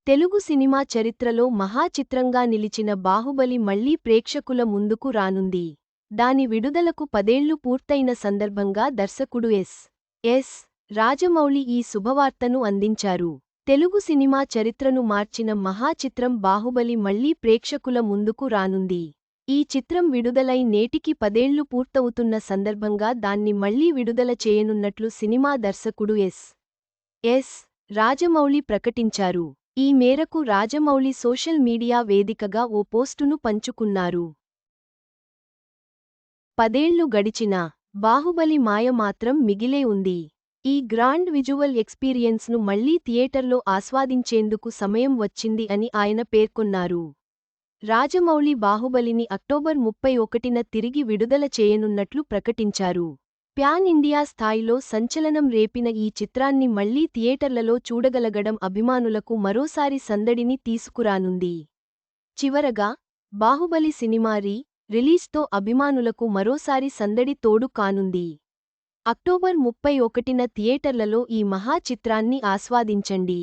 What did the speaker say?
Telugu cinema చరిత్రలో మహా చిత్రంగా నిలిచిన బాహుబలి మళ్లీ ప్రేక్షకుల ముందుకు రానుంది. దాని విడుదలకు 10 ఏళ్లు పూర్తయిన సందర్భంగా దర్శకుడు ఎస్. రాజమౌళి ఈ శుభవార్తను అందించారు. తెలుగు సినిమా చరిత్రను మార్చిన మహా చిత్రం బాహుబలి మళ్లీ ప్రేక్షకుల ముందుకు రానుంది. ఈ చిత్రం విడుదలై నేటికి 10 ఏళ్లు పూర్తవుతున్న సందర్భంగా దాన్ని మళ్లీ విడుదల చేయనున్నట్లు సినిమా దర్శకుడు ఎస్. రాజమౌళి ప్రకటించారు. ఈ మేరకు రాజమౌళి సోషల్ మీడియా వేదికగా ఓ పోస్టును పంచుకున్నారు. 10 ఏళ్లు గడిచినా బాహుబలి మాయ మాత్రం మిగిలే ఉంది. ఈ గ్రాండ్ విజువల్ ఎక్స్పీరియన్స్ను మళ్లీ థియేటర్లో ఆస్వాదించేందుకు సమయం వచ్చింది అని ఆయన పేర్కొన్నారు. రాజమౌళి బాహుబలిని అక్టోబర్ 31న తిరిగి విడుదల చేయనున్నట్లు ప్రకటించారు. ప్యాన్ ఇండియా స్థాయిలో సంచలనం రేపిన ఈ చిత్రాన్ని మళ్లీ థియేటర్లలో చూడగలగడం అభిమానులకు మరోసారి సందడిని తీసుకురానుంది. చివరగా, బాహుబలి సినిమా రిలీజ్తో అభిమానులకు మరోసారి సందడి తోడు కానుంది. అక్టోబర్ 31న థియేటర్లలో ఈ మహా చిత్రాన్ని ఆస్వాదించండి.